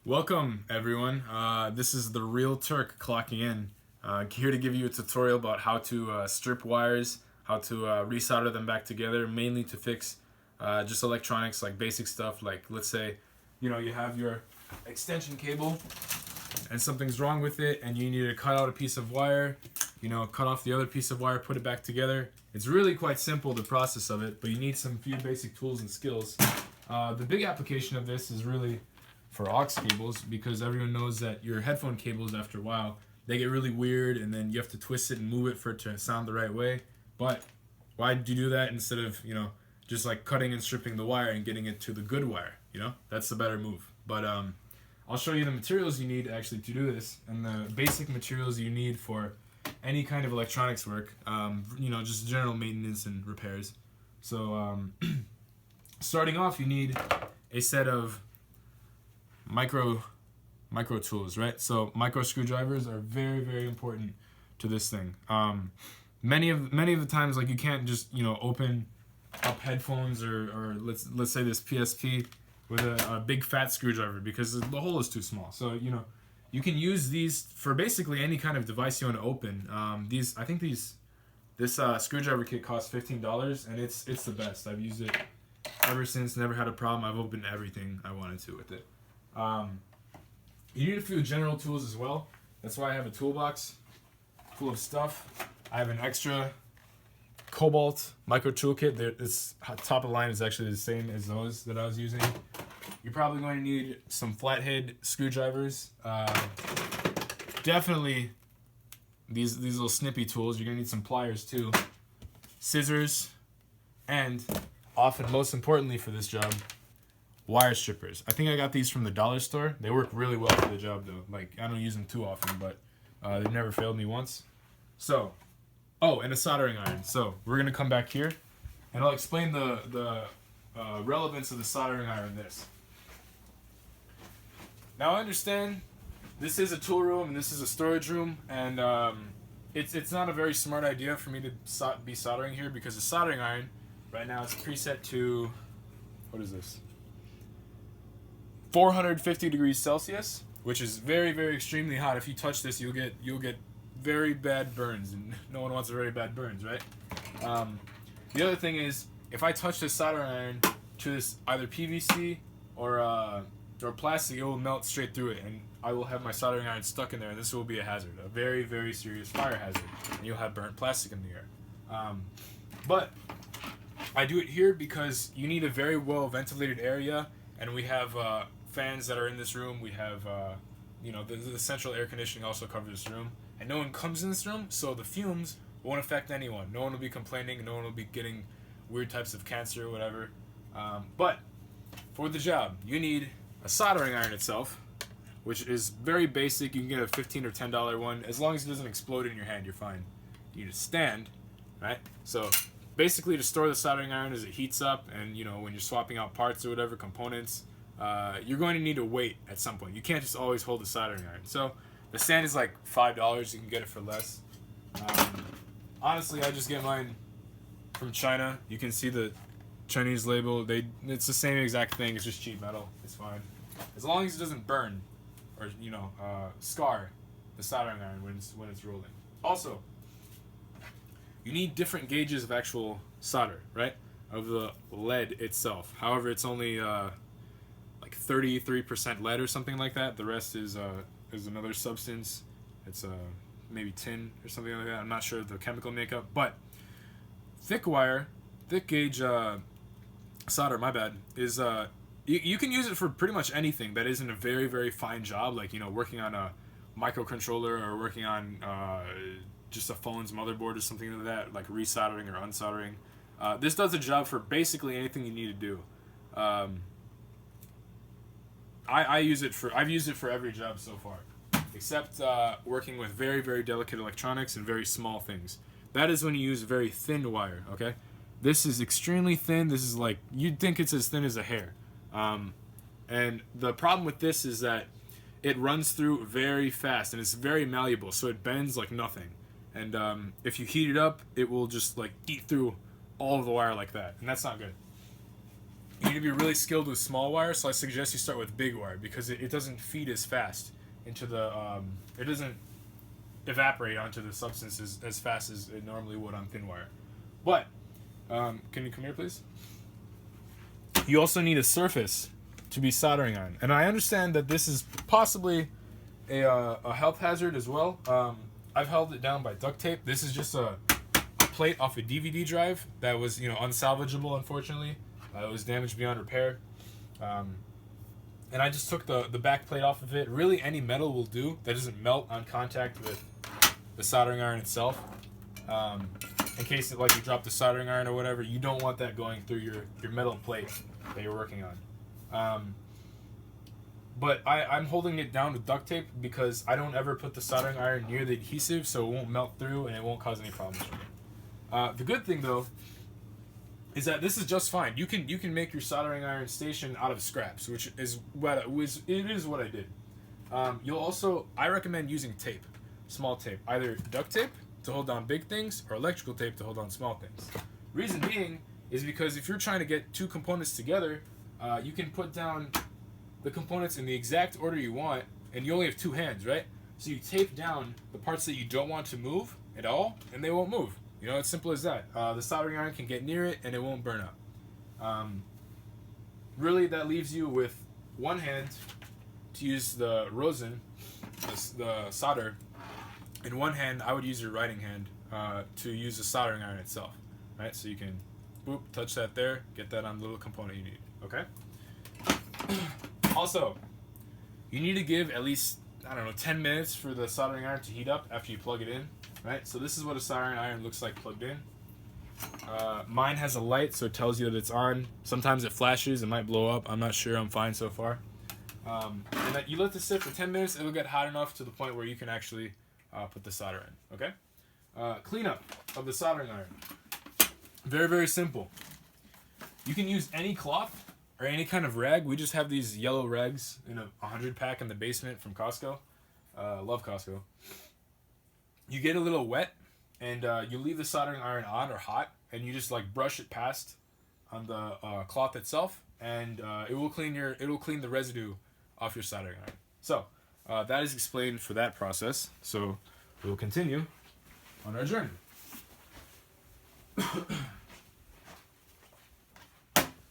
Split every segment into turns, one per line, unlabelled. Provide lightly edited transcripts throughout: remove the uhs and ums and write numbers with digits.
Welcome everyone. This is the Real Turk clocking in. Here to give you a tutorial about how to strip wires, how to resolder them back together, mainly to fix just electronics, like basic stuff. Like let's say, you have your extension cable and something's wrong with it, and you need to cut out a piece of wire. Cut off the other piece of wire, put it back together. It's really quite simple, the process of it, but you need some few basic tools and skills. The big application of this is really for aux cables, because everyone knows that your headphone cables, after a while, they get really weird, and then you have to twist it and move it for it to sound the right way. But why do you do that instead of just like cutting and stripping the wire and getting it to the good wire? That's the better move. But I'll show you the materials you need actually to do this, and the basic materials you need for any kind of electronics work. Just general maintenance and repairs. So starting off, you need a set of micro tools, right? So micro screwdrivers are very, very important to this thing. Many of the times, like, you can't just open up headphones or let's say this PSP with a big fat screwdriver, because the hole is too small. So you can use these for basically any kind of device you want to open. This screwdriver kit costs $15, and it's the best. I've used it ever since. Never had a problem. I've opened everything I wanted to with it. You need a few general tools as well. That's why I have a toolbox full of stuff. I have an extra Cobalt micro toolkit. This top of the line is actually the same as those that I was using. You're probably going to need some flathead screwdrivers. Definitely these little snippy tools. You're going to need some pliers too. Scissors. And often, most importantly for this job, wire strippers. I think I got these from the dollar store. They work really well for the job though. Like, I don't use them too often, but they've never failed me once. So, and a soldering iron. So we're gonna come back here, and I'll explain the relevance of the soldering iron in this. Now I understand this is a tool room and this is a storage room, and it's not a very smart idea for me to be soldering here, because the soldering iron right now is preset to, what is this? 450 degrees Celsius, which is very, very extremely hot. If you touch this, you'll get very bad burns, and no one wants very bad burns, right? The other thing is, if I touch this soldering iron to this either PVC or plastic, it will melt straight through it, and I will have my soldering iron stuck in there, and this will be a hazard, a very, very serious fire hazard, and you'll have burnt plastic in the air. But I do it here because you need a very well ventilated area, and we have fans that are in this room. We have the central air conditioning also covers this room, and no one comes in this room, so the fumes won't affect anyone. No one will be complaining. No one will be getting weird types of cancer or whatever. But for the job, you need a soldering iron itself, which is very basic. You can get a $15 or $10 one. As long as it doesn't explode in your hand, you're fine. You need a stand, right? So basically, to store the soldering iron as it heats up, and when you're swapping out parts or whatever, components, you're going to need a weight at some point. You can't just always hold the soldering iron. So the stand is like $5. You can get it for less. Honestly, I just get mine from China. You can see the Chinese label. It's the same exact thing. It's just cheap metal. It's fine, as long as it doesn't burn or scar the soldering iron when it's rolling. Also, you need different gauges of actual solder, right? Of the lead itself. However, it's only like 33% lead or something like that. The rest is another substance. It's maybe tin or something like that. I'm not sure of the chemical makeup. But thick gauge solder, my bad, is you can use it for pretty much anything that isn't a very, very fine job, like working on a microcontroller or working on just a phone's motherboard or something like that, like resoldering or unsoldering. This does a job for basically anything you need to do. I've used it for every job so far, except working with very, very delicate electronics and very small things. That is when you use very thin wire, okay? This is extremely thin. This is like, you'd think it's as thin as a hair. And the problem with this is that it runs through very fast, and it's very malleable, so it bends like nothing. And if you heat it up, it will just like eat through all of the wire like that, and that's not good. you need to be really skilled with small wire, so I suggest you start with big wire because it doesn't feed as fast into the, it doesn't evaporate onto the substance as fast as it normally would on thin wire. But, can you come here please? You also need a surface to be soldering on. And I understand that this is possibly a health hazard as well. I've held it down by duct tape. This is just a plate off a DVD drive that was, unsalvageable, unfortunately. It was damaged beyond repair. And I just took the back plate off of it. Really, any metal will do that doesn't melt on contact with the soldering iron itself. In case you drop the soldering iron or whatever, you don't want that going through your metal plate that you're working on. But I'm holding it down with duct tape because I don't ever put the soldering iron near the adhesive, so it won't melt through and it won't cause any problems for me. The good thing though is that this is just fine. You can make your soldering iron station out of scraps, which is what I did. I recommend using tape, small tape, either duct tape to hold down big things or electrical tape to hold down small things. Reason being is because if you're trying to get two components together, you can put down the components in the exact order you want, and you only have two hands, right? So you tape down the parts that you don't want to move at all, and they won't move. It's simple as that. The soldering iron can get near it, and it won't burn up. Really, that leaves you with one hand to use the rosin, the solder. In one hand, I would use your writing hand to use the soldering iron itself, right? So you can, boop, touch that there, get that on the little component you need, okay? Also, you need to give at least, 10 minutes for the soldering iron to heat up after you plug it in, right? So this is what a soldering iron looks like plugged in. Mine has a light, so it tells you that it's on. Sometimes it flashes, it might blow up. I'm not sure, I'm fine so far. And that you let this sit for 10 minutes, it'll get hot enough to the point where you can actually put the solder in, okay? Cleanup of the soldering iron. Very, very simple. You can use any cloth or any kind of rag. We just have these yellow rags in a 100 pack in the basement from Costco. Love Costco. You get a little wet, and you leave the soldering iron on or hot, and you just brush it past on the cloth itself, and it will clean the residue off your soldering iron. So that is explained for that process. So we will continue on our journey.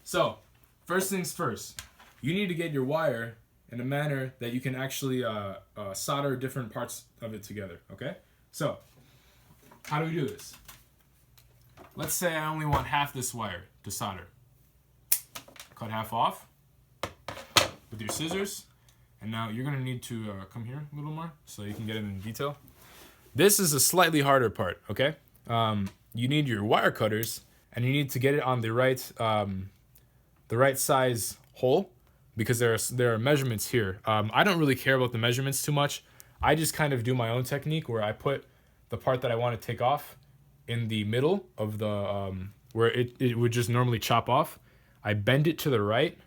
So, first things first, you need to get your wire in a manner that you can actually solder different parts of it together, okay? So, how do we do this? Let's say I only want half this wire to solder. Cut half off with your scissors, and now you're going to need to come here a little more so you can get it in detail. This is a slightly harder part, okay? You need your wire cutters, and you need to get it on the right size hole, because there are measurements here. I don't really care about the measurements too much. I just kind of do my own technique where I put the part that I want to take off in the middle of the where it would just normally chop off. I bend it to the right,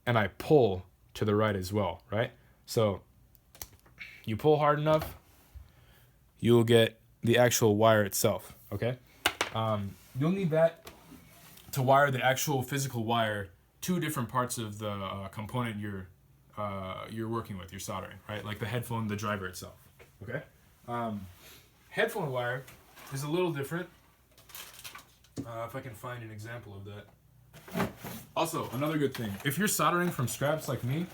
and I pull to the right as well, right? So you pull hard enough, you'll get the actual wire itself, okay? You'll need that to wire the actual physical wire to different parts of the component you're working with, you're soldering, right? Like the headphone, the driver itself, okay? Headphone wire is a little different. If I can find an example of that. Also, another good thing, if you're soldering from scraps like me,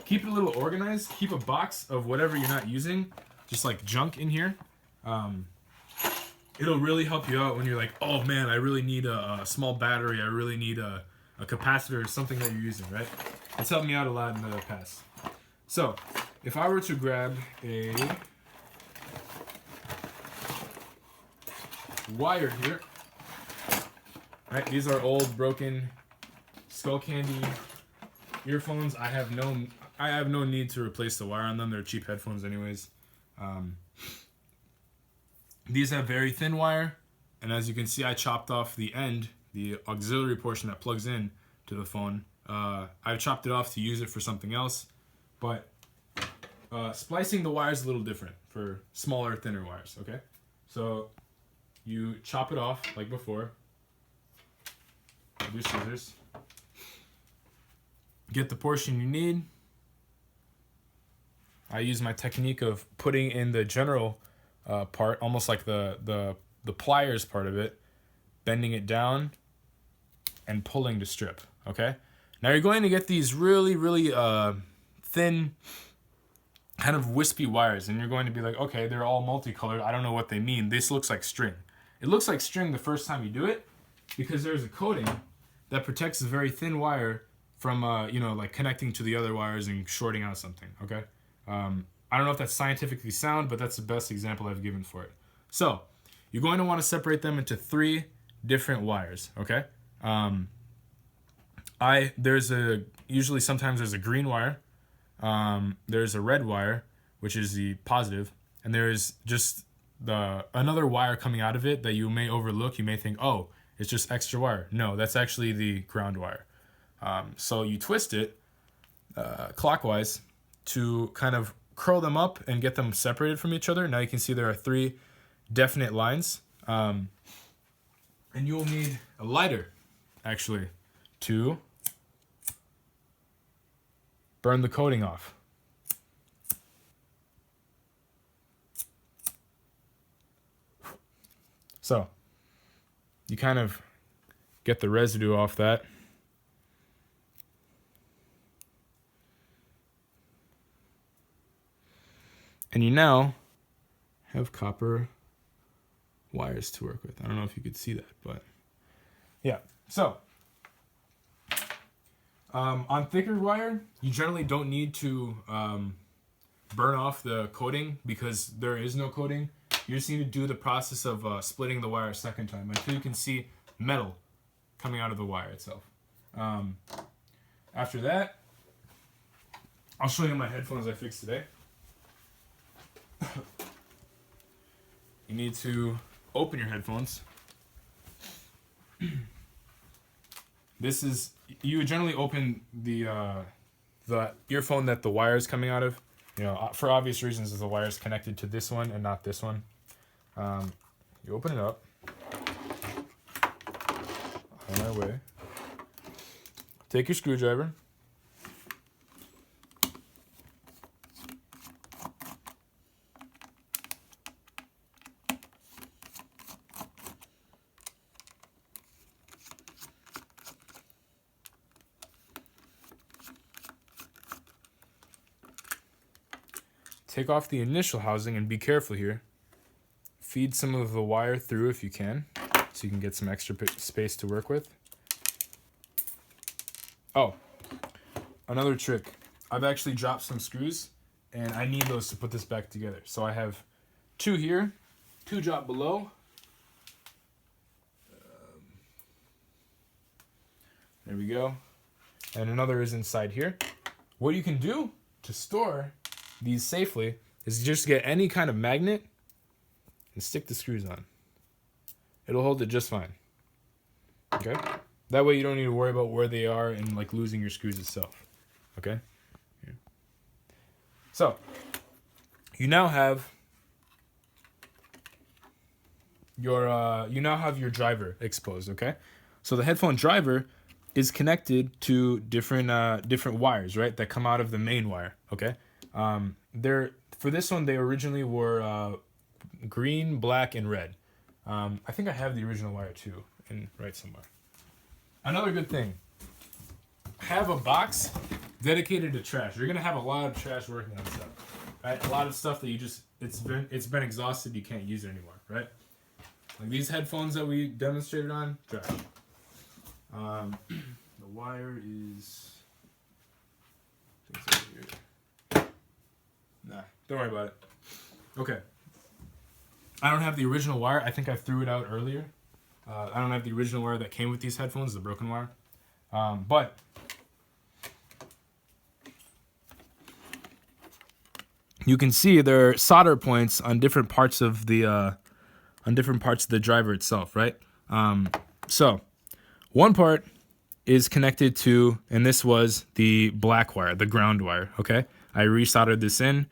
keep it a little organized. Keep a box of whatever you're not using, just like junk in here. It'll really help you out when you're like, oh man, I really need a small battery, I really need a capacitor or something that you're using, right? It's helped me out a lot in the past. So, if I were to grab a wire here, right? These are old, broken Skull Candy earphones. I have no need to replace the wire on them. They're cheap headphones anyways. These have very thin wire, and as you can see, I chopped off the end, the auxiliary portion that plugs in to the phone. I've chopped it off to use it for something else, but splicing the wire is a little different for smaller, thinner wires, okay? So you chop it off like before with your scissors. get the portion you need. I use my technique of putting in the general part, almost like the pliers part of it, bending it down, and pulling to strip, okay? Now you're going to get these really, really thin, kind of wispy wires, and you're going to be like, okay, they're all multicolored. I don't know what they mean. This looks like string. It looks like string the first time you do it because there's a coating that protects the very thin wire from, like connecting to the other wires and shorting out something, okay? I don't know if that's scientifically sound, but that's the best example I've given for it. So you're going to want to separate them into 3 different wires, okay? Sometimes there's a green wire, there's a red wire, which is the positive, and there's just another wire coming out of it that you may overlook. You may think, oh, it's just extra wire. No, that's actually the ground wire. So you twist it clockwise to kind of curl them up and get them separated from each other. Now you can see there are 3 definite lines. And you'll need a lighter, actually, to burn the coating off. So you kind of get the residue off that. And you now have copper wires to work with. I don't know if you could see that, but yeah. So on thicker wire, you generally don't need to burn off the coating because there is no coating. You just need to do the process of splitting the wire a second time until you can see metal coming out of the wire itself. After that, I'll show you my headphones I fixed today. You need to open your headphones. You generally open the earphone that the wire is coming out of. For obvious reasons, the wire is connected to this one and not this one. You open it up. On my way. Take your screwdriver. Take off the initial housing and be careful here. Feed some of the wire through if you can, so you can get some extra space to work with. Oh, another trick. I've actually dropped some screws, and I need those to put this back together. So I have 2 here, 2 drop below. There we go. And another is inside here. What you can do to store these safely is just get any kind of magnet and stick the screws on. It'll hold it just fine. Okay? That way you don't need to worry about where they are and like losing your screws itself. Okay? Here. So, you now have your driver exposed, okay? So the headphone driver is connected to different wires, right? That come out of the main wire, okay? For this one, they originally were green, black, and red. I think I have the original wire too, right somewhere. Another good thing, have a box dedicated to trash. You're gonna have a lot of trash working on stuff, right? A lot of stuff that it's been exhausted, you can't use it anymore, right? Like these headphones that we demonstrated on, trash. The wire is, I think it's over here. Nah, don't worry about it. Okay. I don't have the original wire. I think I threw it out earlier. I don't have the original wire that came with these headphones, the broken wire. But you can see there are solder points on different parts of the driver itself, right? So one part is connected to, and this was the black wire, the ground wire, okay? I resoldered this in,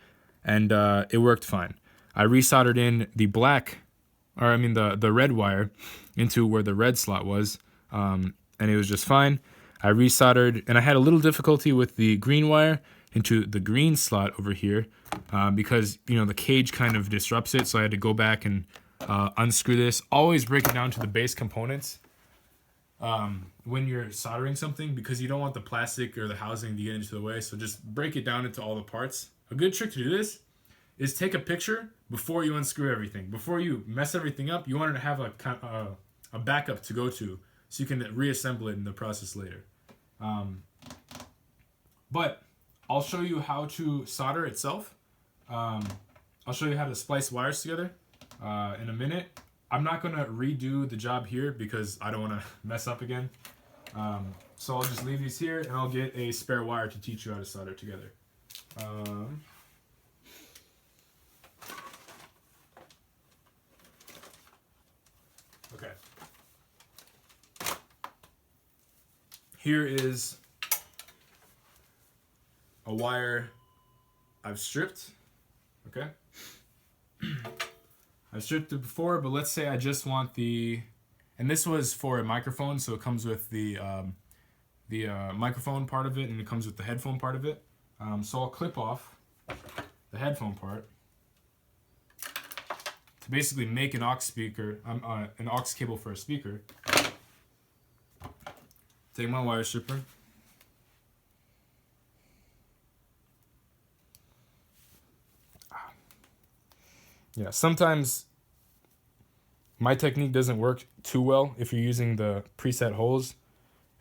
and it worked fine. I resoldered in the red wire into where the red slot was, and it was just fine. I resoldered, and I had a little difficulty with the green wire into the green slot over here because, you know, the cage kind of disrupts it. So I had to go back and unscrew this. Always break it down to the base components when you're soldering something, because you don't want the plastic or the housing to get into the way. So just break it down into all the parts. A good trick to do this is take a picture before you unscrew everything. Before you mess everything up, you want to have a backup to go to so you can reassemble it in the process later. But I'll show you how to solder itself. I'll show you how to splice wires together in a minute. I'm not going to redo the job here because I don't want to mess up again. So I'll just leave these here, and I'll get a spare wire to teach you how to solder together. Okay. Here is a wire I've stripped. Okay. I've stripped it before, but let's say I just want the, and this was for a microphone, so it comes with the microphone part of it, and it comes with the headphone part of it. So I'll clip off the headphone part to basically make an aux speaker, an aux cable for a speaker. Take my wire stripper. Yeah, sometimes my technique doesn't work too well if you're using the preset holes.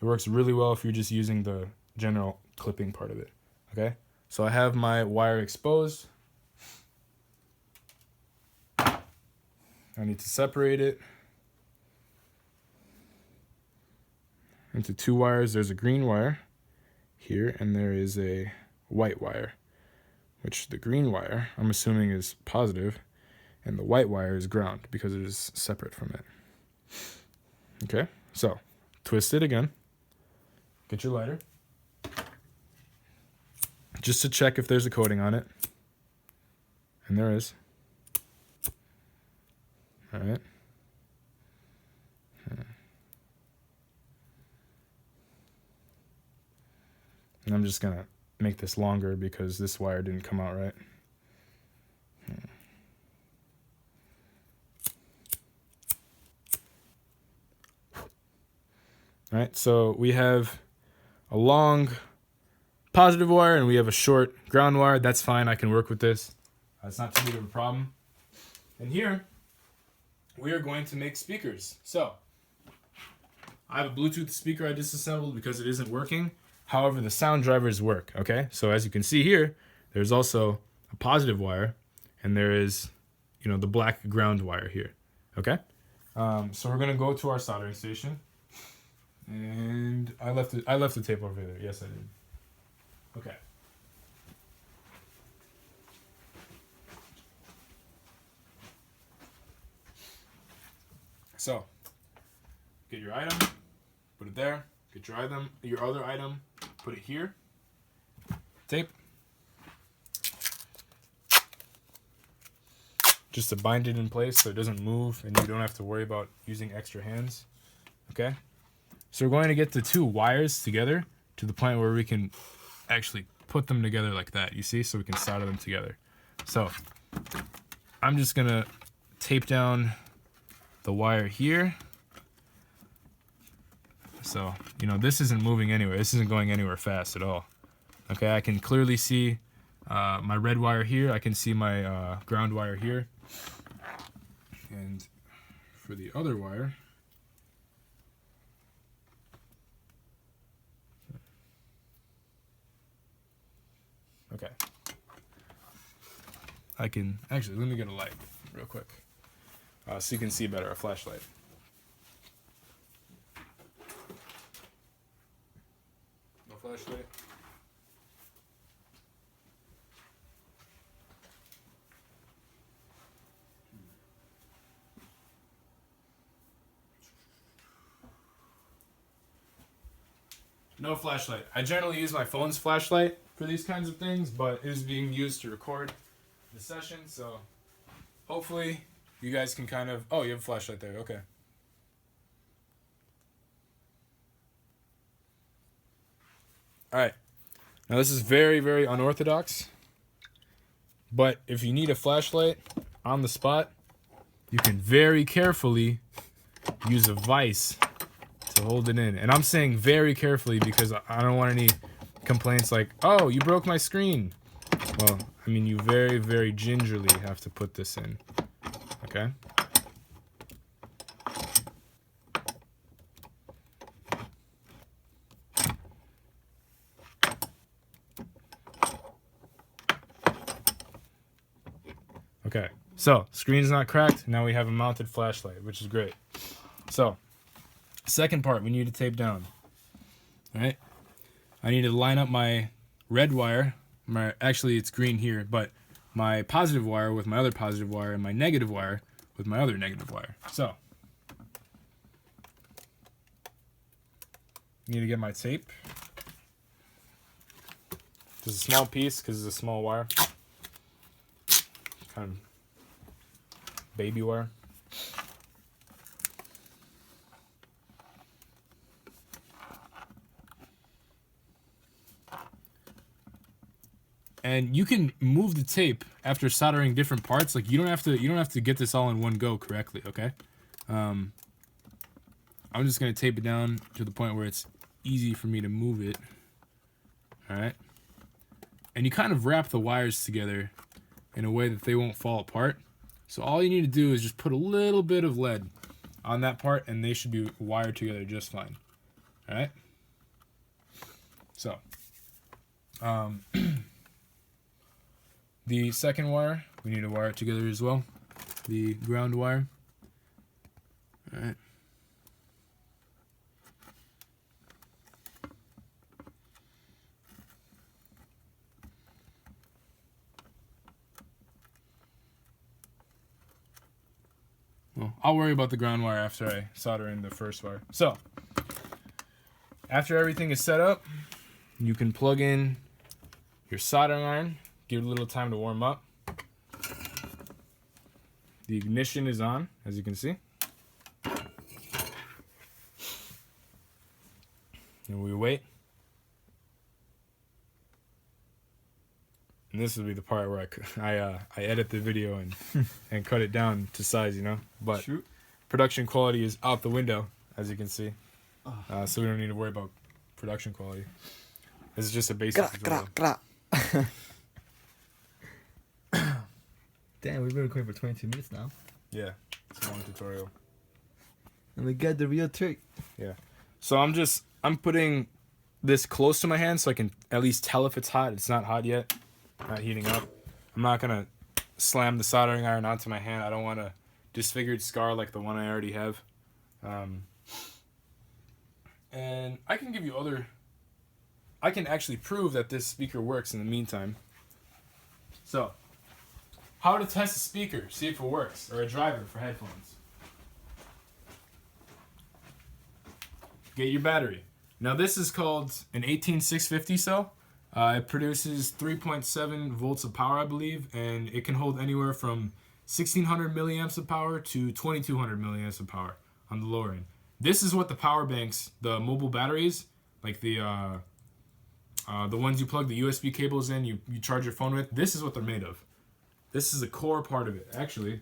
It works really well if you're just using the general clipping part of it. Okay, so I have my wire exposed. I need to separate it into two wires. There's a green wire here, and there is a white wire, which the green wire, I'm assuming, is positive, and the white wire is ground because it is separate from it. Okay, so twist it again. Get your lighter. Just to check if there's a coating on it. And there is. All right. And I'm just going to make this longer because this wire didn't come out right. All right, so we have a long positive wire and we have a short ground wire. That's fine, I can work with this. It's not too big of a problem. And here, we are going to make speakers. So, I have a Bluetooth speaker I disassembled because it isn't working. However, the sound drivers work, okay? So as you can see here, there's also a positive wire, and there is, you know, the black ground wire here, okay? So we're gonna go to our soldering station. And I left the tape over there. Yes, I did. Okay. So, get your item, put it there. Get your other item, put it here. Tape. Just to bind it in place so it doesn't move and you don't have to worry about using extra hands. Okay? So we're going to get the two wires together to the point where we can actually put them together like that, you see? So we can solder them together. So I'm just going to tape down the wire here. So, you know, this isn't moving anywhere. This isn't going anywhere fast at all. Okay, I can clearly see my red wire here. I can see my ground wire here. And for the other wire, okay. I can, actually, let me get a light real quick so you can see better, a flashlight. No flashlight. No flashlight. I generally use my phone's flashlight for these kinds of things, but it is being used to record the session, so hopefully you guys can kind of... Oh, you have a flashlight there, okay. All right. Now this is very, very unorthodox. But if you need a flashlight on the spot, you can very carefully use a vise to hold it in. And I'm saying very carefully because I don't want any complaints like, oh, you broke my screen. Well, I mean, you very, very gingerly have to put this in. Okay? Okay, so screen's not cracked. Now we have a mounted flashlight, which is great. So, second part, we need to tape down. All right, I need to line up my red wire. Actually, it's green here, but my positive wire with my other positive wire and my negative wire with my other negative wire. So, I need to get my tape. Just a small piece because it's a small wire. Kind of baby wire. And you can move the tape after soldering different parts. Like you don't have to get this all in one go correctly, okay? I'm just gonna tape it down to the point where it's easy for me to move it. Alright. And you kind of wrap the wires together in a way that they won't fall apart. So all you need to do is just put a little bit of lead on that part and they should be wired together just fine. Alright? So, the second wire, we need to wire it together as well. The ground wire. Alright. Well, I'll worry about the ground wire after I solder in the first wire. So, after everything is set up, you can plug in your soldering iron. Give it a little time to warm up. The ignition is on, as you can see. And we wait. And this will be the part where I edit the video and cut it down to size, you know. But shoot, production quality is out the window, as you can see. So we don't need to worry about production quality. This is just a basic tutorial.
Damn, we've been recording for 22 minutes now.
Yeah, it's a long tutorial.
And we got the real trick.
Yeah. So I'm putting this close to my hand so I can at least tell if it's hot. It's not hot yet. Not heating up. I'm not gonna slam the soldering iron onto my hand. I don't want a disfigured scar like the one I already have. And I can give you I can actually prove that this speaker works in the meantime. So, how to test a speaker, see if it works, or a driver for headphones. Get your battery. Now this is called an 18650 cell. It produces 3.7 volts of power, I believe, and it can hold anywhere from 1600 milliamps of power to 2200 milliamps of power on the lower end. This is what the power banks, the mobile batteries, like the ones you plug the USB cables in, you charge your phone with, this is what they're made of. This is a core part of it. Actually,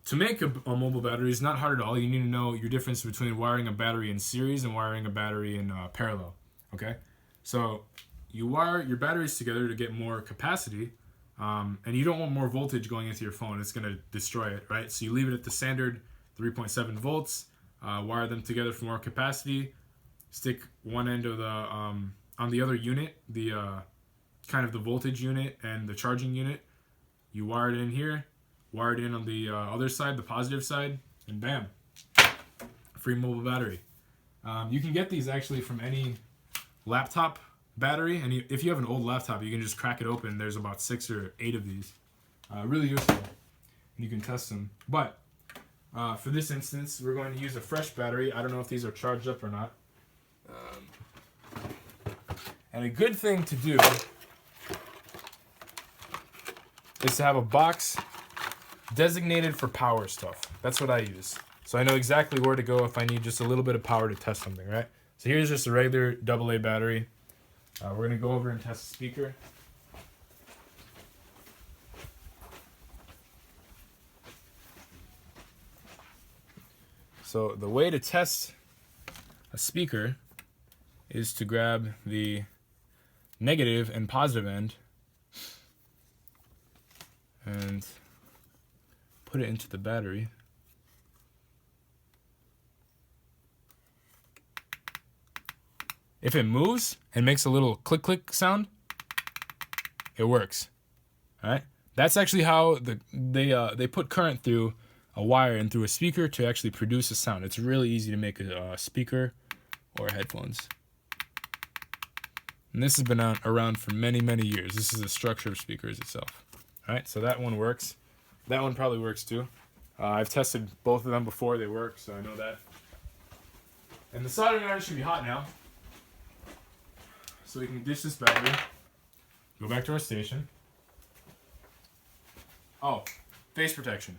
to make a mobile battery is not hard at all. You need to know your difference between wiring a battery in series and wiring a battery in parallel. Okay? So you wire your batteries together to get more capacity, and you don't want more voltage going into your phone. It's going to destroy it, right? So you leave it at the standard 3.7 volts, wire them together for more capacity, stick one end of the, on the other unit, the kind of the voltage unit and the charging unit. You wire it in here, wire it in on the other side, the positive side, and bam, free mobile battery. You can get these actually from any laptop battery, and if you have an old laptop, you can just crack it open. There's about 6 or 8 of these. Really useful, and you can test them. But for this instance, we're going to use a fresh battery. I don't know if these are charged up or not. And a good thing to do is to have a box designated for power stuff. That's what I use. So I know exactly where to go if I need just a little bit of power to test something, right? So here's just a regular AA battery. We're gonna go over and test the speaker. So the way to test a speaker is to grab the negative and positive end and put it into the battery. If it moves and makes a little click click sound, it works. All right? That's actually how they put current through a wire and through a speaker to actually produce a sound. It's really easy to make a speaker or headphones. And this has been around for many, many years. This is the structure of speakers itself. All right, so that one works. That one probably works too. I've tested both of them before. They work, so I know that. And the soldering iron should be hot now. So we can ditch this battery. Go back to our station. Oh, face protection.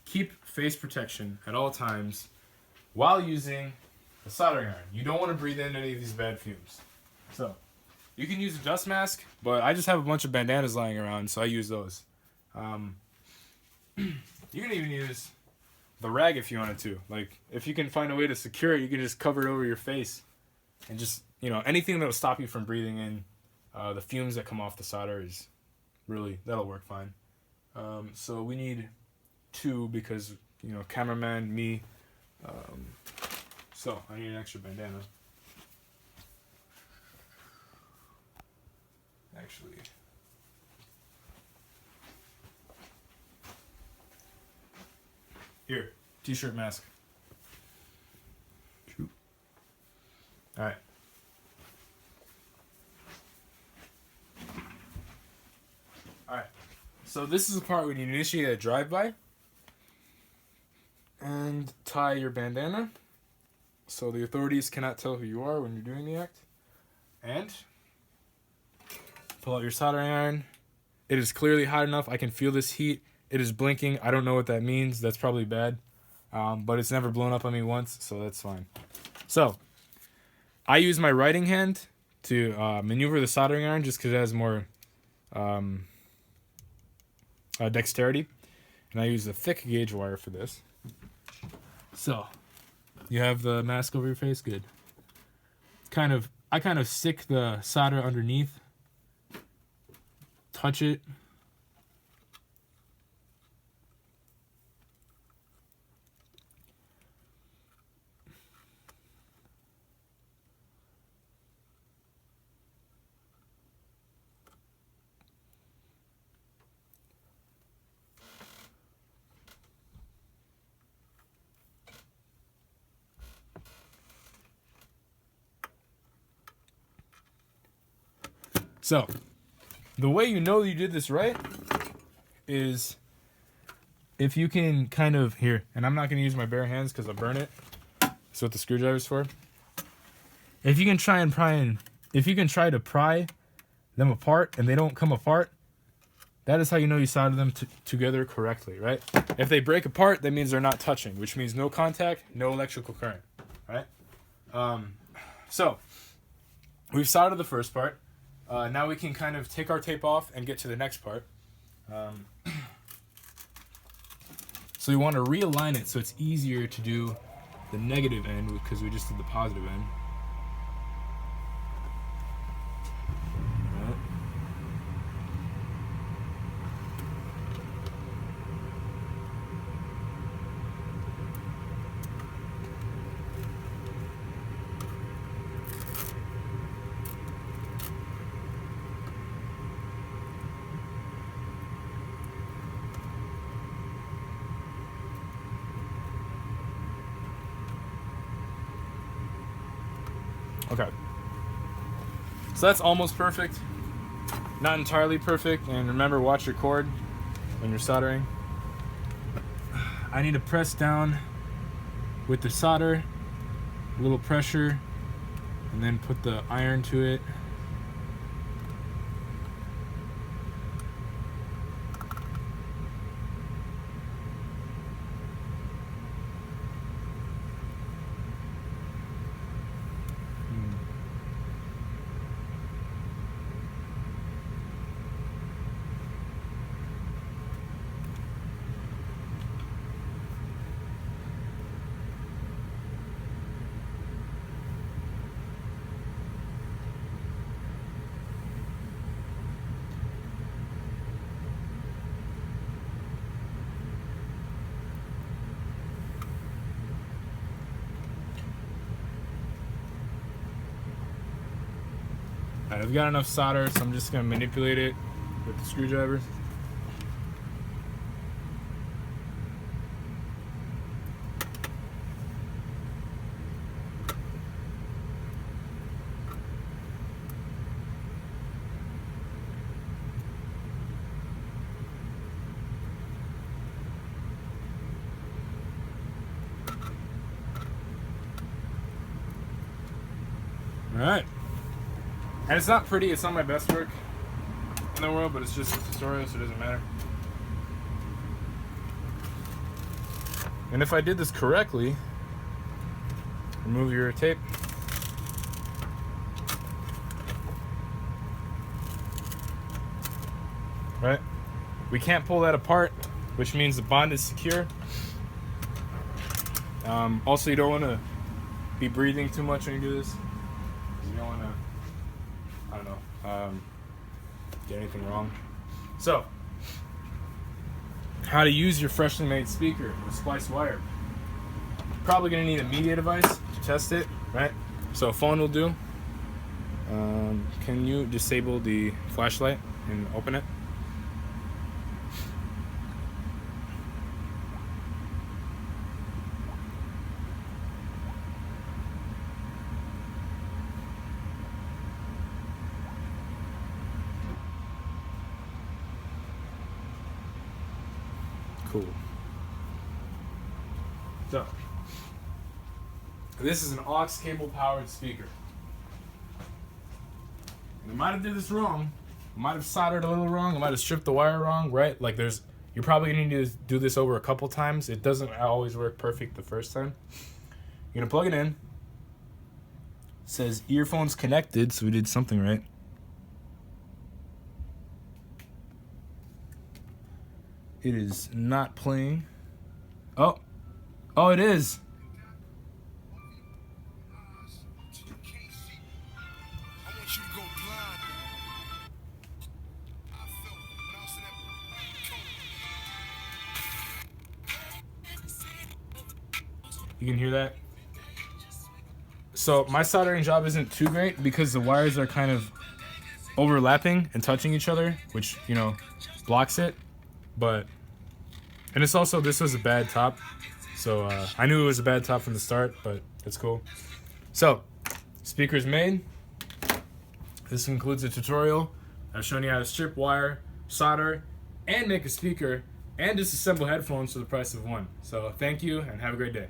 Keep face protection at all times while using a soldering iron. You don't want to breathe in any of these bad fumes. So, you can use a dust mask, but I just have a bunch of bandanas lying around, so I use those. You can even use the rag if you wanted to. Like, if you can find a way to secure it, you can just cover it over your face. And just, you know, anything that will stop you from breathing in the fumes that come off the solder is really, that'll work fine. So we need 2 because, you know, cameraman, me. So I need an extra bandana. Actually, here, t-shirt mask.
Shoot.
All right. All right. So this is the part when you initiate a drive-by and tie your bandana so the authorities cannot tell who you are when you're doing the act. And pull out your soldering iron. It is clearly hot enough. I can feel this heat. It is blinking. I don't know what that means. That's probably bad. But it's never blown up on me once, so that's fine. So, I use my writing hand to maneuver the soldering iron just because it has more dexterity. And I use the thick gauge wire for this. So, you have the mask over your face? Good. I kind of stick the solder underneath. Touch it. So, the way you know you did this right is if you can kind of, here, and I'm not going to use my bare hands because I'll burn it. That's what the screwdriver's for. If you can try to pry them apart and they don't come apart, that is how you know you soldered them together correctly, right? If they break apart, that means they're not touching, which means no contact, no electrical current, right? So, we've soldered the first part. Now we can kind of take our tape off and get to the next part. So you want to realign it so it's easier to do the negative end because we just did the positive end. Right. Okay. So that's almost perfect. Not entirely perfect. And remember, watch your cord when you're soldering. I need to press down with the solder, a little pressure, and then put the iron to it. Alright, I've got enough solder, so I'm just gonna manipulate it with the screwdriver. Alright. And it's not pretty, it's not my best work in the world, but it's just a tutorial, so it doesn't matter. And if I did this correctly, remove your tape. Right? We can't pull that apart, which means the bond is secure. Also, you don't want to be breathing too much when you do this. You don't want to, I don't know, get anything wrong. So, how to use your freshly made speaker with Splice wire. Probably going to need a media device to test it, right? So a phone will do. Can you disable the flashlight and open it? Cool. So, this is an aux cable powered speaker. And I might have did this wrong. I might have soldered a little wrong. I might have stripped the wire wrong, right? Like you're probably gonna need to do this over a couple times. It doesn't always work perfect the first time. You're gonna plug it in. It says earphones connected, so we did something right. It is not playing. Oh, it is. You can hear that. So my soldering job isn't too great because the wires are kind of overlapping and touching each other, which, you know, blocks it. And it's also, this was a bad top. So I knew it was a bad top from the start, but it's cool. So, speaker's made. This concludes the tutorial. I've shown you how to strip wire, solder, and make a speaker, and disassemble headphones for the price of one. So thank you and have a great day.